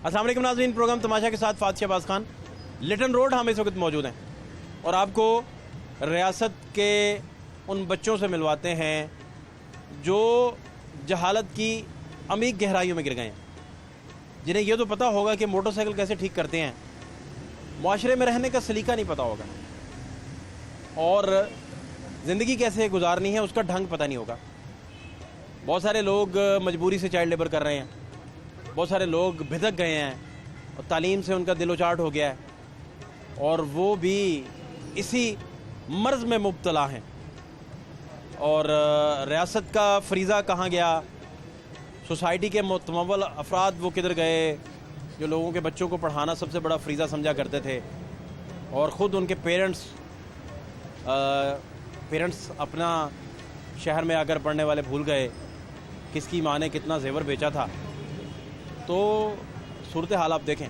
अस्सलाम वालेकुम नाज़रीन, प्रोग्राम तमाशा के साथ फ़ात शहबाज खान। लिटन रोड हम इस वक्त मौजूद हैं और आपको रियासत के उन बच्चों से मिलवाते हैं जो जहालत की अमीक गहराइयों में गिर गए हैं, जिन्हें यह तो पता होगा कि मोटरसाइकिल कैसे ठीक करते हैं, माशरे में रहने का सलीका नहीं पता होगा और ज़िंदगी कैसे गुजारनी है उसका ढंग पता नहीं होगा। बहुत सारे लोग मजबूरी से चाइल्ड लेबर कर रहे हैं, बहुत सारे लोग भिदक गए हैं और तालीम से उनका दिलोचाट हो गया है और वो भी इसी मर्ज़ में मुब्तला हैं। और रियासत का फरीज़ा कहाँ गया, सोसाइटी के मुतमव्वल अफराद वो किधर गए जो लोगों के बच्चों को पढ़ाना सबसे बड़ा फरीज़ा समझा करते थे और ख़ुद उनके पेरेंट्स अपना शहर में आकर पढ़ने वाले भूल गए, किसकी माँ ने कितना जेवर बेचा था। तो सूरत हाल आप देखें,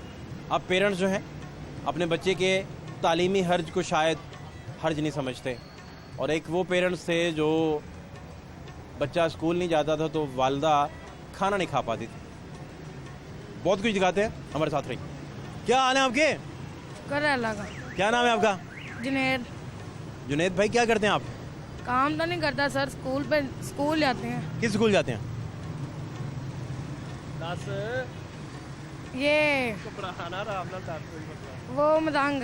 अब पेरेंट्स जो हैं अपने बच्चे के तालीमी हर्ज को शायद हर्ज नहीं समझते और एक वो पेरेंट्स थे जो बच्चा स्कूल नहीं जाता था तो वालदा खाना नहीं खा पाती थी। बहुत कुछ दिखाते हैं, हमारे साथ रही। क्या हाल है आपके? क्या नाम है आपका? जुनेद भाई, क्या करते हैं आप? काम तो नहीं करता सर, स्कूल जाते हैं। किस स्कूल जाते हैं? ये वो मदांग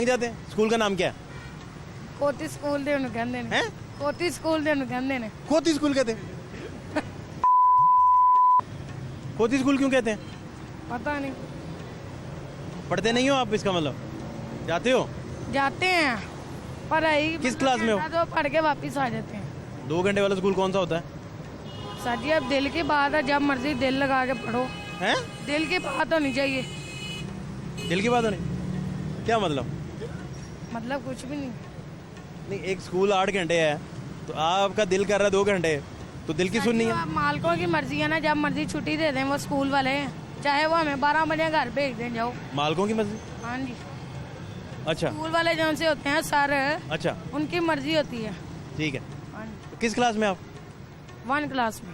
जाते हैं। स्कूल का नाम क्या है? कोती स्कूल दे उन्हें कहते हैं। कोती स्कूल दे उन्हें कहते हैं। कोती स्कूल कहते हैं? कोती स्कूल क्यों कहते हैं? पता नहीं। पढ़ते नहीं हो आप, इसका मतलब? जाते हो? जाते हैं पर किस क्लास में हो? तो पढ़ के वापिस आ जाते हैं। 2 घंटे वाला स्कूल कौन सा होता है? सर जी अब दिल की बात है, जब मर्जी दिल लगा के पढ़ो। हैं? दिल की बात होनी चाहिए। दिल की बात होनी? क्या मतलब? मतलब कुछ भी नहीं। नहीं, एक स्कूल 8 घंटे है तो आपका दिल कर रहा है 2 घंटे, तो दिल की सुननी है। मालिकों की मर्जी है ना, जब मर्जी छुट्टी दे दें वो स्कूल वाले, चाहे वो हमें 12 बजे घर भेज दें। जाओ। मालिकों की मर्जी? हाँ जी। अच्छा। स्कूल वाले जो से होते हैं सर, अच्छा, उनकी मर्जी होती है। ठीक है। हाँ जी। तो किस क्लास में आप? 1 क्लास में।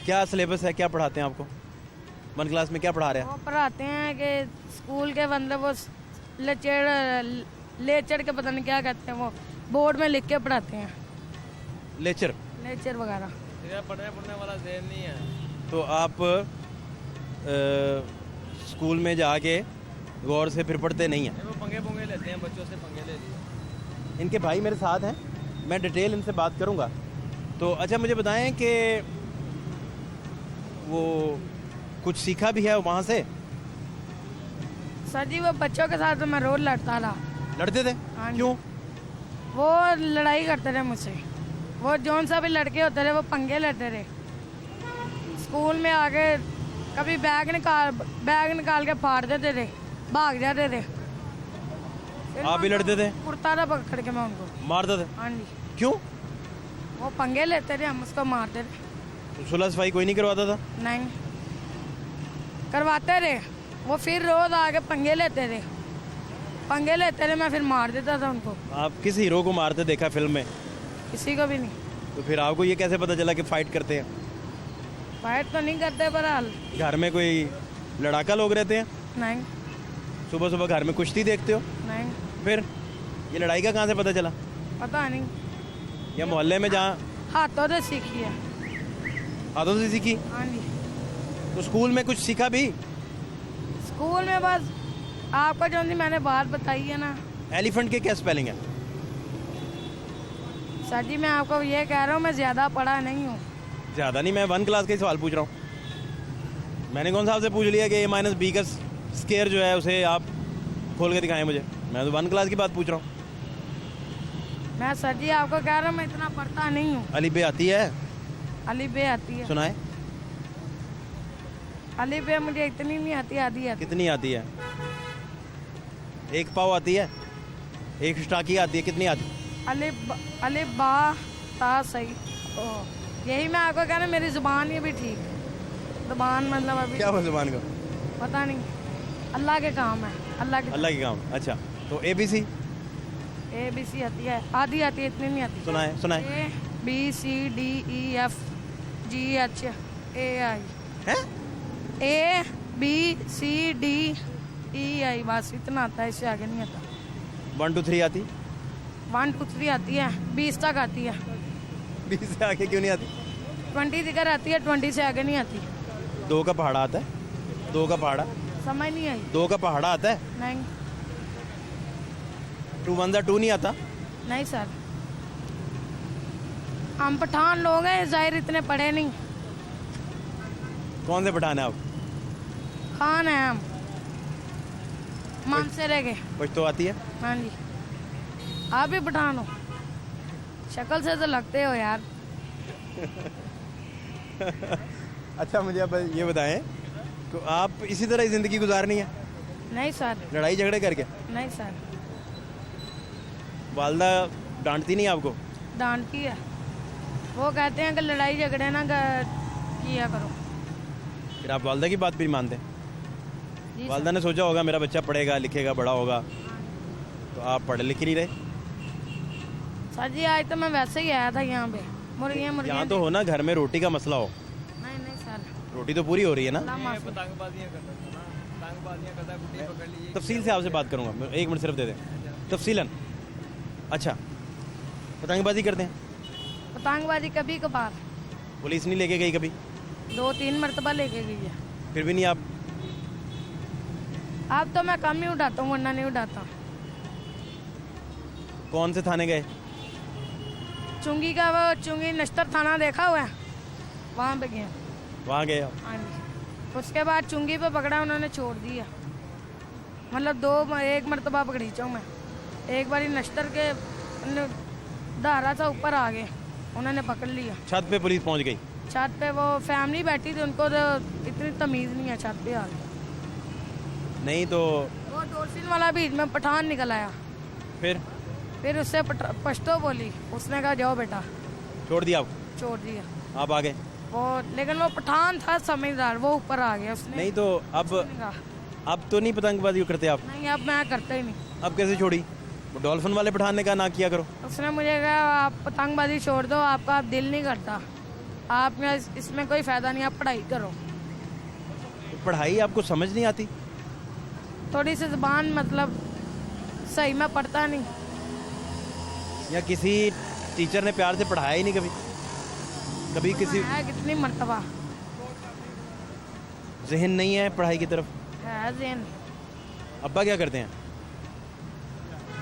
क्या सिलेबस है, क्या पढ़ाते हैं आपको? 1 क्लास में क्या पढ़ा रहे हैं? वो पढ़ाते हैं कि स्कूल के बंदे वो लेचर के पता नहीं क्या कहते हैं, वो बोर्ड में लिख के पढ़ाते हैं। लेक्चर वगैरह। पढ़ने वाला ज़हन नहीं है। तो आप स्कूल में जाके गौर से फिर पढ़ते नहीं हैं? वो पंगे लेते हैं, बच्चों से पंगे ले लिए। इनके भाई मेरे साथ हैं, मैं डिटेल इनसे बात करूंगा। तो अच्छा, मुझे बताएं कि वो कुछ सीखा भी है वहाँ से? सर जी वो बच्चों के साथ मैं रोज लड़ता रहा। लड़ते थे? हाँ जी। क्यों? वो लड़ाई करते रहे मुझसे, वो जौन सा भी लड़के होते रहे वो पंगे लेते रहे। स्कूल में आके कभी बैग निकाल के फाड़ देते थे, भाग जाते थे। आप भी लड़ते थे? कुर्ता था पकड़ के मैं उनको मारते थे? हाँ जी। क्यों? वो पंगे लेते थे, हम उसको मारते थे। तो सुलह सफाई कोई नहीं करवाता था? नहीं करवाते रहे, वो फिर रोज आके पंगे लेते थे, मैं फिर मार देता था उनको। आप किस हीरो को मारते देखा फिल्म में? किसी को भी नहीं। तो फिर आपको ये कैसे पता चला कि फाइट करते हैं? फाइट तो नहीं करते पर हाल। घर में कोई लड़ाका लोग रहते हैं? नहीं। सुबह सुबह घर में कुश्ती देखते हो? नहीं। फिर ये लड़ाई का कहाँ से पता चला? पता नहीं। या मोहल्ले में जहाँ हाथों से सीखी है। हाथों से सीखी? हाँ जी। तो स्कूल में कुछ सीखा भी? स्कूल में बस आपको जो मैंने बात बताई है ना। एलिफेंट के क्या स्पेलिंग है? सर जी मैं आपको ये कह रहा हूँ, मैं ज़्यादा पढ़ा नहीं हूँ। ज़्यादा नहीं, मैं 1 क्लास का ही सवाल पूछ रहा हूँ। मैंने कौन सा आपसे पूछ लिया कि A-B का स्केयर जो है उसे आप खोल के दिखाएं मुझे? मैं तो 1 क्लास की बात पूछ रहा हूँ। मैं सर जी आपको कह रहा हूँ मैं इतना पढ़ता नहीं हूँ। अली बे आती है? अली बे आती है। सुनाए। अली बे मुझे इतनी नहीं आती, आधी आती। कितनी आती है? 1 पाव आती है, 1 स्टाकी आती है, कितनी आती? अली बा ता सही। यही मैं आपको कह रहा हूँ, मेरी जुबान ये भी ठीक है। जुबान मतलब अभी क्या हुआ जुबान का? पता नहीं, अल्लाह के काम है। अल्लाह के काम। अच्छा, तो ABC? ABC आती है, आधी आती है, इतनी नहीं आती। सुनाए। ABCDEFGHAI हैं? BCDEI बस इतना आता है, इससे आगे नहीं आता। 1 2 3 आती? 1 2 3 आती है, 20 तक आती है। 20 से आगे क्यों नहीं आती? 20 दिक्कत आती है, 20 से आगे नहीं आती। 2 का पहाड़ा आता है? 2 का पहाड़ा? समझ नहीं आई। 2 का पहाड़ा आता है? नहीं 2 1 2 नहीं आता? नहीं सर, हम पठान लोग हैं, जाहिर इतने पढ़े नहीं। कौन से पठान है आप? खान है हम, मानसरे के। कुछ तो आती है? हाँ जी, आप भी पठान हो, शक्ल से तो लगते हो यार। अच्छा मुझे अब ये बताएं तो आप इसी तरह ज़िंदगी गुजारनी है, नहीं सर, लड़ाई झगड़े करके? नहीं सर, वालदा डांटती नहीं आपको? डांटती है, वो कहते हैं कि लड़ाई झगड़े ना किया करो। फिर आप वालदा की बात भी मानते हैं? जी वालदा ने सोचा होगा मेरा बच्चा पढ़ेगा लिखेगा बड़ा होगा, तो आप पढ़ लिख नहीं रहे? सर जी आज तो मैं वैसे ही आया था यहाँ पे, मुर्गियाँ यहाँ तो हो ना, घर में रोटी का मसला हो, नहीं नहीं सर, रोटी तो पूरी हो रही है ना? अल्लाह माफ़। पतंगबाजियाँ करता था ना, पतंगबाजियाँ करता है, गुड्डी पकड़ ली। तफसील से आपसे बात करूँगा, 1 मिनट सिर्फ दे दें तफसीलन। अच्छा पतंगबाजी करते हैं? पतंगबाजी कभी कभार, पुलिस नहीं लेके गई कभी? 2-3 मरतबा लेके गई है। फिर भी नहीं आप? अब तो मैं कम ही उठाता हूँ, वरना नहीं उठाता। कौन से थाने गए? चुंगी का वो चुंगी नश्तर थाना देखा हुआ है, वहाँ पे गया। वहाँ गए आप? हाँ जी, उसके बाद चुंगी पे पकड़ा, उन्होंने छोड़ दिया। मतलब 1 मरतबा पकड़ी चाहूँ मैं, एक बारी नश्तर के धारा था ऊपर आ गए, उन्होंने पकड़ लिया। छत पे पुलिस पहुँच गई? छत पे वो फैमिली बैठी थी, उनको तो इतनी तमीज़ नहीं है, छत पे आ गए। नहीं तो वो डोरसिन वाला बीच में पठान निकल आया, फिर उससे पश्तो बोली, उसने कहा जाओ बेटा, छोड़ दिया आपको? छोड़ दिया। आप आ गए? वो लेकिन वो पठान था समझदार, वो ऊपर आ गया, उसने नहीं तो अब कहा, तो नहीं पतंगबाजी करते आप? नहीं अब मैं करता ही नहीं। अब कैसे छोड़ी? वो डॉल्फिन वाले पठान ने कहा ना किया करो। उसने मुझे कहा आप पतंगबाजी छोड़ दो, आपका अब दिल नहीं करता, आप में इसमें कोई फ़ायदा नहीं, आप पढ़ाई करो। तो पढ़ाई आपको समझ नहीं आती? थोड़ी सी ज़बान मतलब सही में पढ़ता नहीं। या किसी टीचर ने प्यार से पढ़ाया ही नहीं कभी? कभी किसी है कितनी मरतबा, जहन नहीं है पढ़ाई की तरफ? है ज़हन। अब्बा क्या करते हैं?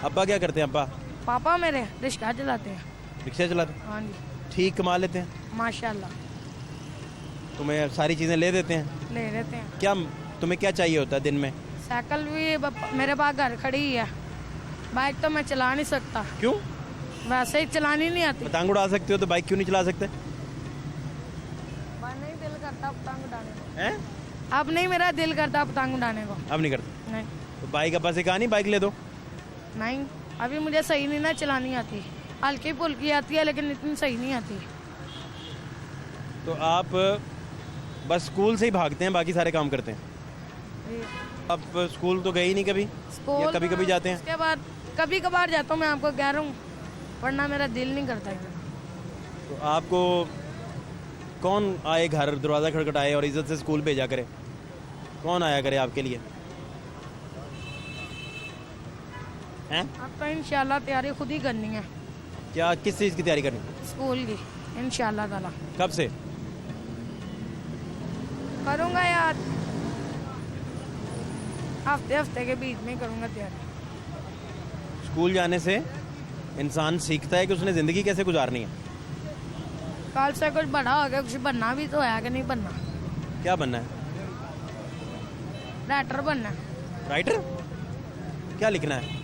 अब्बा क्या करते हैं? अब्बा पापा मेरे रिक्शा चलाते हैं। रिक्शा चलाते हैं? हाँ जी, ठीक कमा लेते हैं? माशाल्लाह तुम्हें सारी चीज़ें ले देते हैं? ले लेते हैं। क्या तुम्हें क्या चाहिए होता है दिन में? साइकिल भी मेरे पास घर खड़ी ही है, बाइक तो मैं चला नहीं सकता, क्यों? वैसे ही चलानी नहीं आती। पतंग उड़ा सकते हो तो बाइक क्यों नहीं चला सकते? नहीं दिल करता पतंग उड़ाने को, हैं? अब नहीं मेरा दिल करता पतंग उड़ाने को। अब नहीं करते? नहीं तो बाइक अब्बा से कहा नहीं बाइक ले दो? नहीं, अभी मुझे सही नहीं ना चलानी आती, हल्की फुल्की आती है लेकिन इतनी सही नहीं आती। तो आप बस स्कूल से ही भागते हैं, बाकी सारे काम करते हैं? अब स्कूल तो गए ही नहीं कभी? या कभी कभी जाते हैं? उसके बाद कभी कभार जाता हूँ, मैं आपको कह रहा हूँ, वरना मेरा दिल नहीं करता इतना। तो आपको कौन आए घर दरवाज़ा खटखटाए और इज्जत से स्कूल भेजा करे? कौन आया करे आपके लिए? हैं? अब तो इंशाल्लाह तैयारी खुद ही करनी है, क्या किस चीज़ की तैयारी करनी? स्कूल की इंशाल्लाह ताला। कब से? करूँगा यार, हफ्ते के बीच में करूँगा तैयारी। स्कूल जाने से इंसान सीखता है कि उसने ज़िंदगी कैसे गुजारनी है। कल से कुछ बड़ा हो गया, कुछ बनना भी तो है कि नहीं बनना। क्या बनना है? राइटर बनना है। राइटर? क्या लिखना है?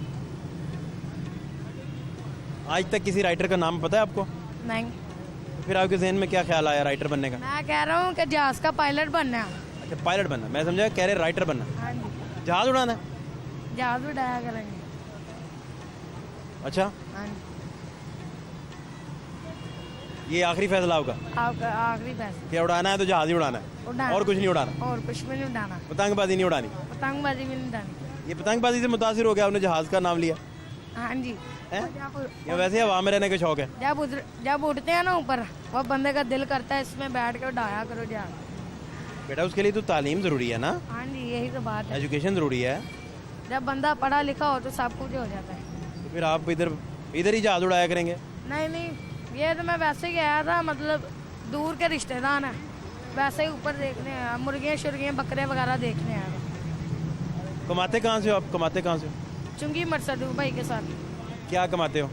आज तक किसी राइटर का नाम पता है आपको? नहीं, तो फिर आपके जहन में क्या ख्याल आया राइटर बनने का? मैं कह रहा हूँ कि जहाज का पायलट बनना है। अच्छा पायलट बनना, मैं समझा कह रहे राइटर बनना। हाँ जी, जहाज उड़ाना है? जहाज उड़ाया करेंगे। अच्छा हाँ जी, ये आखिरी फैसला होगा आपका आखिरी फैसला। कि उड़ाना है तो जहाज ही उड़ाना है, उड़ाना, और कुछ नहीं उड़ाना? और कुछ भी नहीं उड़ाना, पतंगबाजी नहीं उड़ानी? पतंगबाजी भी नहीं उड़ानी। ये पतंगबाजी से मुतासिर हो गया, आपने जहाज का नाम लिया हाँ जी, है? या वैसे हवा में रहने का शौक है? जब उड़ते हैं ना ऊपर, वो बंदे का दिल करता है इसमें बैठ के उड़ाया करो जहाज। बेटा उसके लिए तो तालीम ज़रूरी है ना, हाँ जी, यही तो बात है। एजुकेशन ज़रूरी है। जब बंदा पढ़ा लिखा हो तो सब कुछ हो जाता है। तो फिर आप इधर इधर ही जहाज उड़ाया करेंगे। नहीं, ये तो मैं वैसे ही आया था, मतलब दूर के रिश्तेदार हैं, वैसे ही ऊपर देखने आया, मुर्गियाँ शुर्गियाँ बकरे वगैरह देखने आया था। कमाते कहाँ से हो आप, कमाते कहाँ से हो? चुंगी मरसदू भाई के साथ। क्या कमाते हो?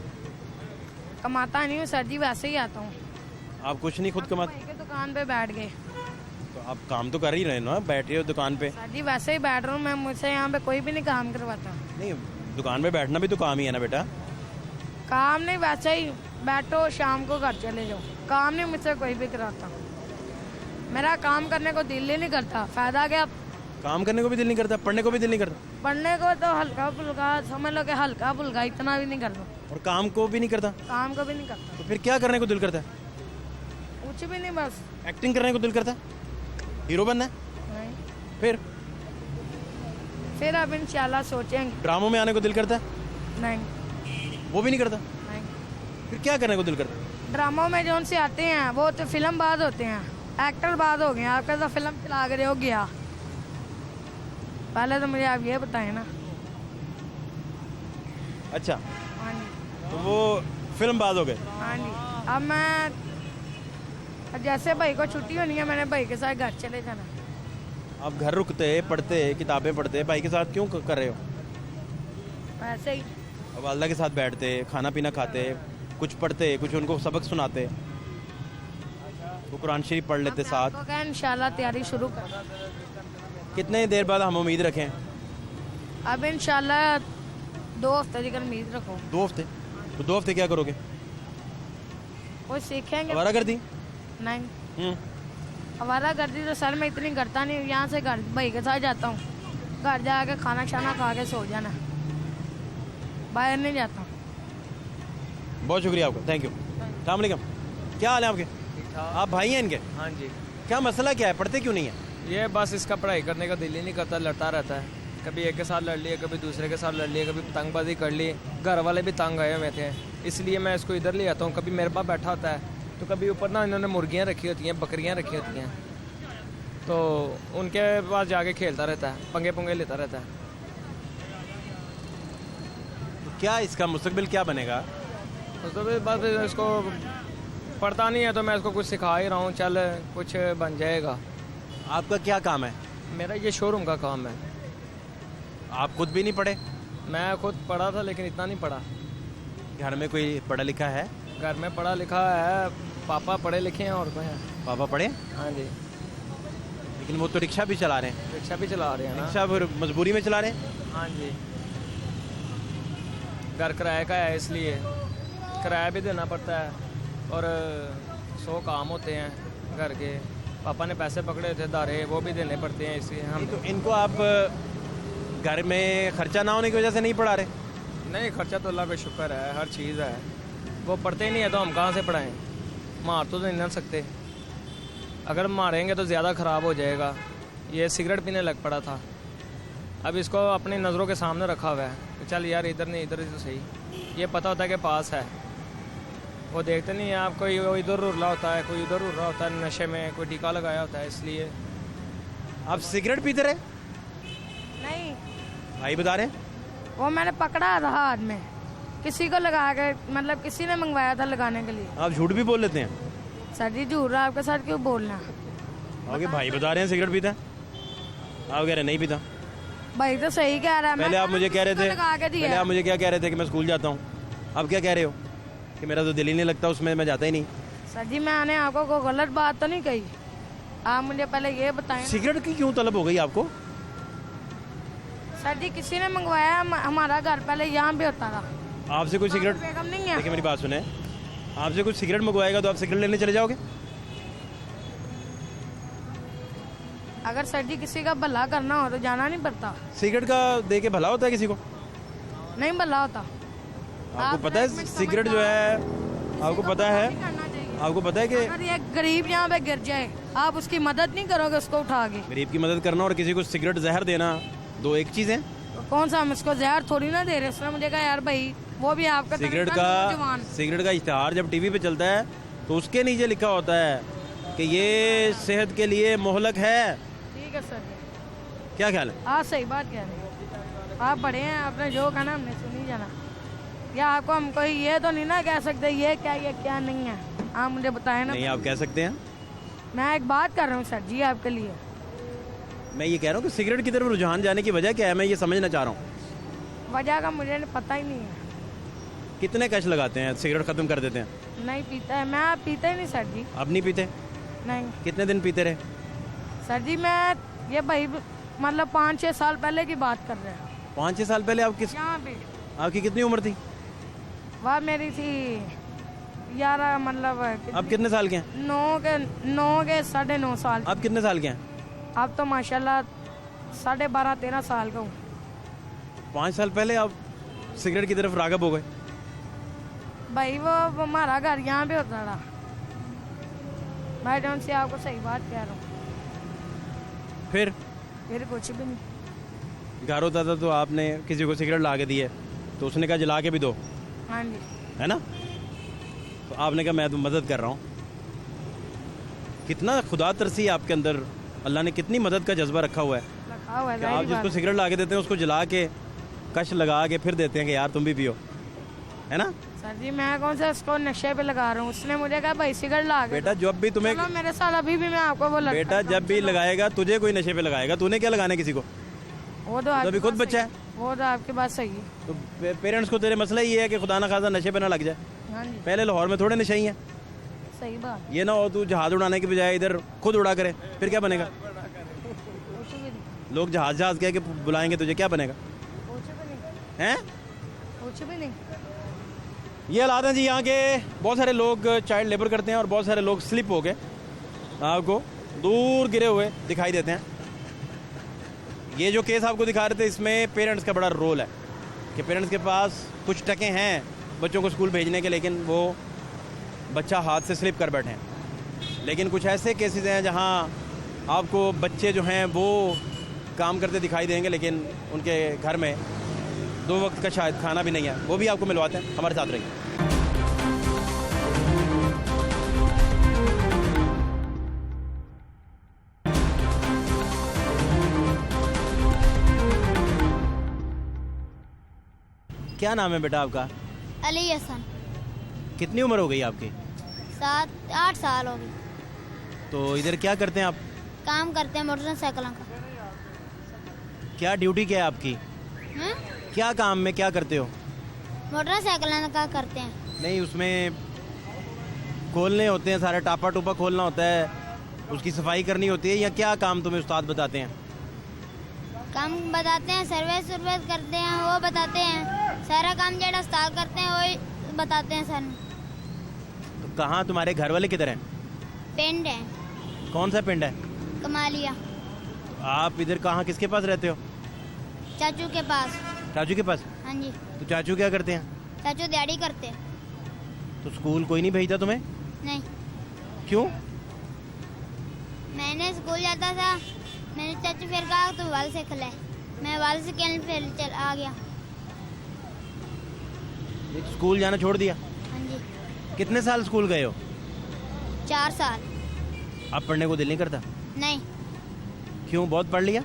कमाता नहीं हूँ सर जी, वैसे ही आता हूँ। आप कुछ नहीं खुद कमाते? भाई के दुकान पे बैठ गए। तो आप काम तो कर ही रहे हो ना, बैठ रहे हो दुकान पे। सर जी वैसे ही बैठ रहा हूँ मैं, मुझसे यहाँ पे कोई भी नहीं काम करवाता। नहीं, दुकान पे बैठना भी तो काम ही है ना बेटा। काम नहीं, वैसे ही बैठो, शाम को घर चले जाओ। काम नहीं मुझसे कोई भी कराता। मेरा काम करने को दिल ही नहीं करता, फायदा क्या? काम करने को भी दिल नहीं करता, पढ़ने को भी दिल नहीं करता, पढ़ने को तो हल्का फुल्का समझ लो कि हल्का फुल्का, इतना भी नहीं करता। और काम को भी नहीं करता, काम को भी नहीं करता, तो फिर क्या करने को दिल करता है? कुछ भी नहीं, बस। एक्टिंग करने को दिल करता है, हीरो बनना है? नहीं, फिर अब इंशाल्लाह सोचेंगे। ड्रामों में आने को दिल करता है? नहीं, वो भी नहीं करता, नहीं। फिर क्या करने को दिल करता है? ड्रामों में जो से आते हैं वो तो फिल्म बाद होते हैं, एक्टर बाद हो गए। आपका तो फिल्म चला कर हो गया, पहले तो मुझे आप ये बताएं ना। अच्छा, हाँ जी, तो वो फिल्म बाद हो गए। हाँ जी। अब मैं जैसे भाई को छुट्टी होनी है, मैंने भाई के साथ घर चले जाना। आप घर रुकते, पढ़ते, किताबें पढ़ते, भाई के साथ क्यों कर रहे हो? वैसे ही। अब वालदा के साथ बैठते, खाना पीना खाते, कुछ पढ़ते, कुछ उनको सबक सुनाते, वो कुरान शरीफ पढ़ लेते साथ। आपको क्या इंशाल्लाह तैयारी शुरू कर। कितने देर बाद हम उम्मीद रखें? अब इंशाल्लाह 2 हफ्ते की उम्मीद रखो। 2 हफ्ते? तो 2 हफ्ते क्या करोगे? कुछ सीखेंगे। हमारा कर दी? नहीं, हमारा गर्दी तो सर मैं इतनी करता नहीं। यहाँ से घर भाई के साथ जाता हूँ, घर जाके खाना शाना खा के सो जाना, बाहर नहीं जाता। बहुत शुक्रिया आपका, थैंक यू। अस्सलाम वालेकुम, क्या हाल है आपके? आप भाई हैं इनके? हाँ जी। क्या मसला क्या है, पढ़ते क्यों नहीं है? ये बस इसका पढ़ाई करने का दिल ही नहीं करता, लड़ता रहता है। कभी एक के साथ लड़ लिया, कभी दूसरे के साथ लड़ लिया, कभी पतंगबाजी कर ली। घर वाले भी तंग आए हुए थे, इसलिए मैं इसको इधर ले आता हूँ। कभी मेरे पास बैठा होता है, तो कभी ऊपर ना इन्होंने मुर्गियाँ रखी होती हैं, बकरियाँ रखी होती हैं, तो उनके पास जाके खेलता रहता है, पंगे पुंगे लेता रहता है। तो क्या इसका मुस्तकबिल क्या बनेगा? तो बस इसको पढ़ता नहीं है, तो मैं इसको कुछ सिखा ही रहा हूँ, चल कुछ बन जाएगा। आपका क्या काम है? मेरा ये शोरूम का काम है। आप खुद भी नहीं पढ़े? मैं खुद पढ़ा था, लेकिन इतना नहीं पढ़ा। घर में कोई पढ़ा लिखा है? घर में पढ़ा लिखा है, पापा पढ़े लिखे हैं और कोई है। पापा पढ़े? हाँ जी। लेकिन वो तो रिक्शा भी चला रहे हैं। रिक्शा भी चला रहे हैं ना। रिक्शा फिर मजबूरी में चला रहे हैं? हाँ जी, घर किराए का है, इसलिए किराया भी देना पड़ता है, और 100 काम होते हैं घर के। पापा ने पैसे पकड़े थे धारे, वो भी देने पड़ते हैं, इसलिए हम। तो इनको आप घर में खर्चा ना होने की वजह से नहीं पढ़ा रहे? नहीं, खर्चा तो अल्लाह का शुक्र है, हर चीज़ है। वो पढ़ते ही नहीं है तो हम कहाँ से पढ़ाएं? मार तो नहीं ना सकते, अगर मारेंगे तो ज़्यादा ख़राब हो जाएगा। ये सिगरेट पीने लग पड़ा था, अब इसको अपनी नज़रों के सामने रखा हुआ है तो चल यार इधर नहीं इधर ही तो सही। ये पता होता है कि पास है, वो देखते नहीं है आप, कोई इधर उड़ रहा होता है, कोई उधर उड़ रहा होता है, नशे में कोई टीका लगाया होता है, इसलिए। आप सिगरेट पीते रहे? नहीं, भाई बता रहे हैं। वो मैंने पकड़ा था हाथ में, किसी को लगा के, मतलब किसी ने मंगवाया था लगाने के लिए। आप झूठ भी बोल लेते हैं? सर जी झूठ रहा, आपके साथ क्यों बोलना? आपके भाई बता रहे हैं सिगरेट पीता है, आप कह रहे हैं नहीं पीता। भाई तो सही कह रहा है। पहले आप मुझे कह रहे थे, लगा के दिया। पहले आप मुझे क्या कह रहे थे कि मैं स्कूल जाता हूँ, अब क्या कह रहे हो कि मेरा तो दिल ही नहीं लगता उसमें, मैं जाता ही नहीं। सर जी मैंने आपको कोई गलत बात तो नहीं कही, आप मुझे पहले ये बताएं। सिगरेट की क्यों तलब हो गई आपको? सर जी किसी ने मंगवाया, हमारा घर पहले यहाँ भी होता था। आपसे कोई सिगरेट, बेगम नहीं है। देखिए मेरी बात सुने, आपसे कुछ सिगरेट मंगवाएगा तो आप सिगरेट लेने चले जाओगे? अगर सर जी किसी का भला करना हो तो जाना नहीं पड़ता। सिगरेट का दे के भला होता है किसी को? नहीं भला होता। आपको पता है सिगरेट जो है, आपको पता है, आपको पता है कि अगर ये गरीब यहाँ पे गिर जाए, आप उसकी मदद नहीं करोगे उसको उठा के। गरीब की मदद करना और किसी को सिगरेट जहर देना दो एक चीज़ है। तो कौन सा हम इसको जहर थोड़ी ना दे रहे। उसने मुझे कहा यार भाई वो भी आपका सिगरेट तरीका नौजवान। सिगरेट का इश्तिहार जब टीवी पे चलता है तो उसके नीचे लिखा होता है कि ये सेहत के लिए मोहलक है, ठीक है सर जी, क्या ख्याल है? आप सही बात कह रहे हैं। आप बड़े हैं, आपने जो कहा ना हमने सुनी जाना। या आपको हम कोई ये तो नहीं ना कह सकते ये क्या नहीं है, आप मुझे बताएं ना। नहीं, आप कह सकते हैं। मैं एक बात कर रहा हूँ सर जी आपके लिए। मैं ये कह रहा हूँ कि सिगरेट की तरफ रुझान जाने की वजह क्या है, मैं ये समझना चाह रहा हूँ। वजह का मुझे पता ही नहीं है। कितने कश लगाते हैं, सिगरेट ख़त्म कर देते हैं? नहीं पीता है, मैं पीता ही नहीं सर जी। आप नहीं पीते? नहीं कितने दिन पीते रहे? सर जी मैं ये भाई मतलब 5-6 साल पहले की बात कर रहे हैं। 5-6 साल पहले आप किस, यहाँ पे आपकी कितनी उम्र थी? वह मेरी थी 11 मतलब आप कितने साल के हैं? 9 के 9.5 साल। आप कितने साल के हैं? अब तो माशाल्लाह 12.5-13 साल का हूँ। 5 साल पहले आप सिगरेट की तरफ राग़िब हो गए? भाई वो हमारा घर यहाँ पे होता था। मैं जो से आपको सही बात कह रहा हूँ। फिर कुछ भी नहीं। घर होता था तो आपने किसी को सिगरेट ला के दी है तो उसने कहा जला के भी दो, हाँ जी। है ना? तो आपने कहा मैं तो मदद कर रहा हूँ। कितना खुदा तरसी आपके अंदर, अल्लाह ने कितनी मदद का जज्बा रखा हुआ है रखा हुआ है कि आप जाहिर जिसको बात। सिगरेट ला के देते हैं उसको जला के कश लगा के फिर देते हैं कि यार तुम भी पियो, है ना? सर जी मैं कौन सा उसको नशे पे लगा रहा हूँ। उसने मुझे कहा भाई सिगरेट ला के बेटा जब भी तुम्हें, चलो मेरे साथ अभी भी मैं आपको वो लड़का बेटा जब भी लगाएगा तुझे कोई नशे पे लगाएगा, तूने क्या लगाना है किसी को? वो तो अभी आपकी खुद बात बच्चा सही है। वो तो आपकी बात सही है। तो पेरेंट्स को तेरे मसला ये है कि खुदा ना खासा नशे पे ना लग जाए। हाँ जी पहले लाहौर में थोड़े नशे ही हैं। सही बात। ये ना हो तू जहाज उड़ाने के बजाय इधर खुद उड़ा करे, फिर क्या बनेगा? कुछ भी नहीं, लोग जहाज जहाज कह के बुलाएंगे तुझे, क्या बनेगा? कुछ भी नहीं, हैं? कुछ भी नहीं। ये हालात हैं जी यहाँ के। बहुत सारे लोग चाइल्ड लेबर करते हैं और बहुत सारे लोग स्लिप हो के आपको दूर गिरे हुए दिखाई देते हैं। ये जो केस आपको दिखा रहे थे इसमें पेरेंट्स का बड़ा रोल है कि पेरेंट्स के पास कुछ टके हैं बच्चों को स्कूल भेजने के, लेकिन वो बच्चा हाथ से स्लिप कर बैठे हैं। लेकिन कुछ ऐसे केसेस हैं जहाँ आपको बच्चे जो हैं वो काम करते दिखाई देंगे लेकिन उनके घर में 2 वक्त का शायद खाना भी नहीं है। वो भी आपको मिलवाते हैं, हमारे साथ रहिए। क्या नाम है बेटा आपका? अली हसन। कितनी उम्र हो गई आपकी? 7-8 साल हो गई। तो इधर क्या करते हैं आप? काम करते हैं मोटरसाइकिलों का। क्या ड्यूटी क्या है आपकी? हैं? क्या काम में क्या करते हो? मोटरसाइकिलों का करते हैं। नहीं, उसमें खोलने होते हैं, सारा टापा टूपा खोलना होता है, उसकी सफाई करनी होती है, या क्या काम तुम्हें उस्ताद बताते हैं? काम बताते हैं, सर्विस करते हैं, वो बताते हैं। सारा काम जो उस्ताद करते हैं वही बताते हैं सर। तो कहाँ तुम्हारे घर वाले किधर हैं? पिंड है कौन सा पिंड है? कमालिया। आप इधर कहाँ किसके पास रहते हो? चाचू के पास। चाचू के पास? हाँ जी। तो चाचू क्या करते हैं? चाचू दिहाड़ी करते हैं। तो स्कूल कोई नहीं भेजता तुम्हें? नहीं, क्यों? मैंने स्कूल जाता था, मैंने चाचू फिर कहा तो वाल से खिलाए, मैं वाल से खेलने फिर चल आ गया। स्कूल जाना छोड़ दिया? हाँ जी। कितने साल स्कूल गए हो? 4 साल। अब पढ़ने को दिल नहीं करता? नहीं। क्यों, बहुत पढ़ लिया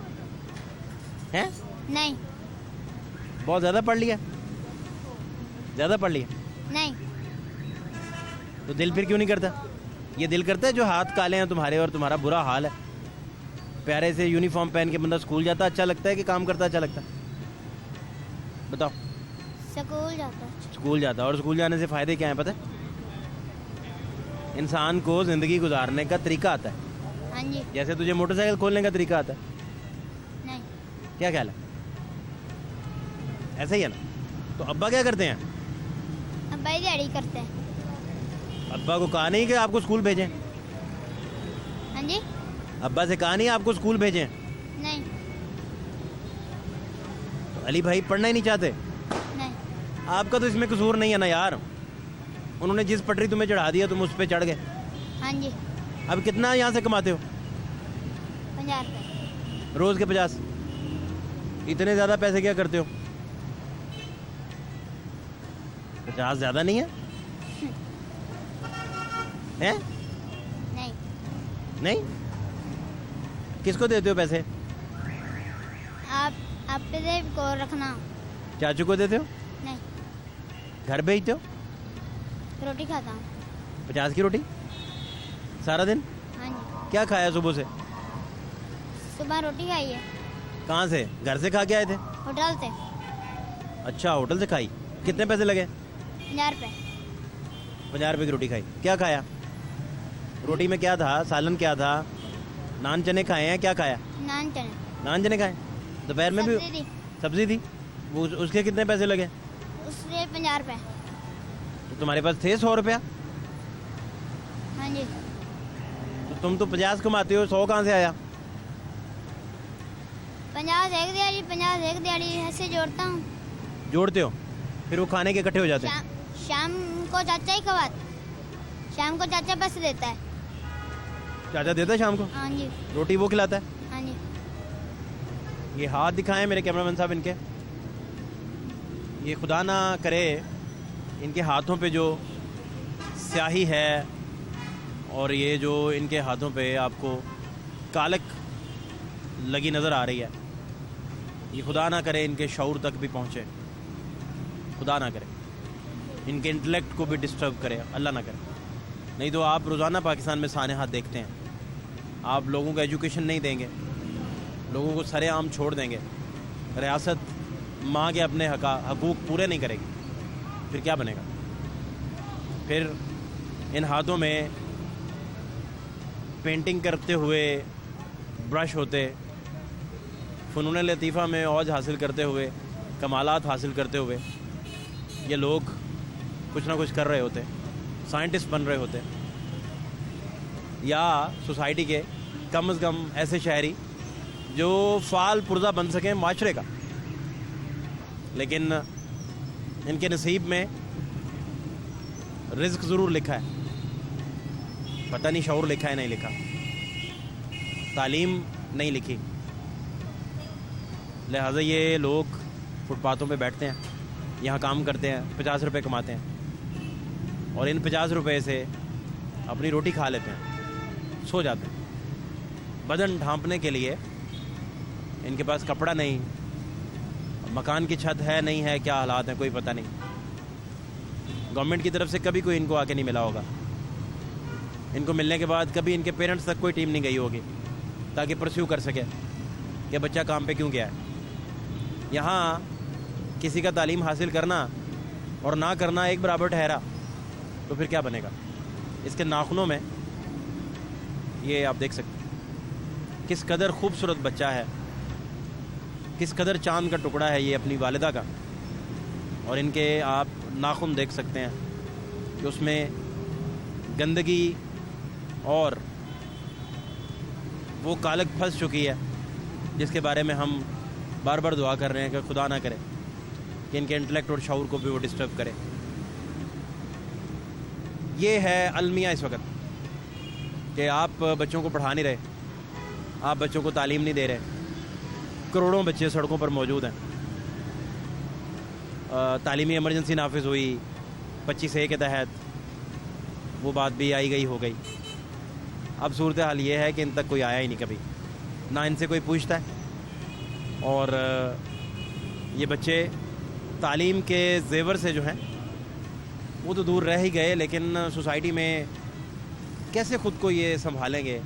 हैं? नहीं। बहुत ज़्यादा पढ़ लिया? ज़्यादा पढ़ लिया नहीं। तो दिल फिर क्यों नहीं करता? ये दिल करता है जो हाथ काले हैं तुम्हारे और तुम्हारा बुरा हाल है। प्यारे से यूनिफॉर्म पहन के बंदा स्कूल जाता अच्छा लगता है कि काम करता अच्छा लगता है? बताओ। स्कूल जाता है। स्कूल जाता। और स्कूल जाने से फ़ायदे क्या हैं पता है? इंसान को ज़िंदगी गुजारने का तरीका आता है। हाँ जी। जैसे तुझे मोटरसाइकिल खोलने का तरीका आता है। नहीं। क्या ख्याल है? ऐसा ही है ना? तो अब्बा क्या करते हैं? अब भाई दिहाड़ी करते हैं। अब्बा को कहा नहीं कि आपको स्कूल भेजें? हाँ जी। अब्बा से कहा नहीं आपको स्कूल भेजें? नहीं। तो अली भाई पढ़ना ही नहीं चाहते? नहीं। आपका तो इसमें कसूर नहीं है ना यार। उन्होंने जिस पटरी तुम्हें चढ़ा दिया तुम उस पर चढ़ गए। हाँ जी। अब कितना यहाँ से कमाते हो? 50 रुपये। रोज़ के 50? इतने ज़्यादा पैसे क्या करते हो? 50 ज़्यादा नहीं है? हैं? नहीं। नहीं? किसको देते हो पैसे? आप पे को रखना। चाचू को देते हो? नहीं, घर भेजते हो? रोटी खाता हूँ। 50 की रोटी सारा दिन? हाँ जी, क्या खाया सुबह से? सुबह रोटी खाई है, कहाँ से? घर से खा के आए थे? होटल से। अच्छा, होटल से खाई। कितने पैसे लगे? 50 रुपये। 50 रुपये की रोटी खाई। क्या खाया? रोटी में क्या था? सालन क्या था? नान चने खाए हैं? क्या खाया? नान चने। नान चने खाए। दोपहर में भी सब्जी थी, सब्जी थी। वो उसके कितने पैसे लगे? उससे 50 रुपये। तो तुम्हारे पास थे 100 रुपया? हाँ जी, तो तुम तो 50 कमाते हो, 100 कहाँ से आया? 50 एक दिहाड़ी, 50 एक दिहाड़ी ऐसे जोड़ता हूँ। जोड़ते हो, फिर वो खाने के इकट्ठे हो जाते हैं। शाम को चाचा ही खवाता, शाम को चाचा पैसे देता है। चाचा देता है शाम को? हाँ जी, रोटी वो खिलाता है? हाँ जी। ये हाथ दिखाएं मेरे कैमरामैन साहब इनके। ये खुदा ना करे इनके हाथों पे जो स्याही है और ये जो इनके हाथों पे आपको कालक लगी नज़र आ रही है, ये खुदा ना करे इनके शऊर तक भी पहुँचे, खुदा ना करे इनके इंटेलेक्ट को भी डिस्टर्ब करे, अल्लाह ना करे। नहीं तो आप रोज़ाना पाकिस्तान में साने हाथ देखते हैं, आप लोगों को एजुकेशन नहीं देंगे, लोगों को सरेआम छोड़ देंगे, रियासत माँ के अपने हकूक़ पूरे नहीं करेगी, फिर क्या बनेगा? फिर इन हाथों में पेंटिंग करते हुए ब्रश होते, फ़नून लतीफ़ा में औज हासिल करते हुए, कमालात हासिल करते हुए ये लोग कुछ ना कुछ कर रहे होते, साइंटिस्ट बन रहे होते, या सोसाइटी के कम से कम ऐसे शहरी जो फ़ाल पुर्जा बन सकें माशरे का। लेकिन इनके नसीब में रिज़्क ज़रूर लिखा है, पता नहीं शऊर लिखा है नहीं लिखा, तालीम नहीं लिखी। लिहाजा ये लोग फुटपाथों पे बैठते हैं, यहाँ काम करते हैं, 50 रुपये कमाते हैं और इन 50 रुपये से अपनी रोटी खा लेते हैं, सो जाते हैं। बदन ढांपने के लिए इनके पास कपड़ा नहीं, मकान की छत है नहीं है, क्या हालात हैं कोई पता नहीं। गवर्नमेंट की तरफ से कभी कोई इनको आके नहीं मिला होगा, इनको मिलने के बाद कभी इनके पेरेंट्स तक कोई टीम नहीं गई होगी ताकि परस्यू कर सके कि बच्चा काम पे क्यों गया है। यहाँ किसी का तालीम हासिल करना और ना करना एक बराबर ठहरा तो फिर क्या बनेगा? इसके नाखूनों में ये आप देख सकते हैं किस कदर खूबसूरत बच्चा है, किस कदर चांद का टुकड़ा है ये अपनी वालिदा का। और इनके आप नाखून देख सकते हैं कि उसमें गंदगी और वो कालक फंस चुकी है, जिसके बारे में हम बार बार दुआ कर रहे हैं कि खुदा ना करे कि इनके इंटेलेक्ट और शऊर को भी वो डिस्टर्ब करे। ये है अलमिया इस वक्त कि आप बच्चों को पढ़ा नहीं रहे, आप बच्चों को तालीम नहीं दे रहे। करोड़ों बच्चे सड़कों पर मौजूद हैं। तालीमी इमरजेंसी नाफिज हुई 25A के तहत, वो बात भी आई गई हो गई। अब सूरत हाल ये है कि इन तक कोई आया ही नहीं कभी, ना इनसे कोई पूछता है। और ये बच्चे तालीम के जेवर से जो हैं वो तो दूर रह ही गए, लेकिन सोसाइटी में कैसे ख़ुद को ये संभालेंगे?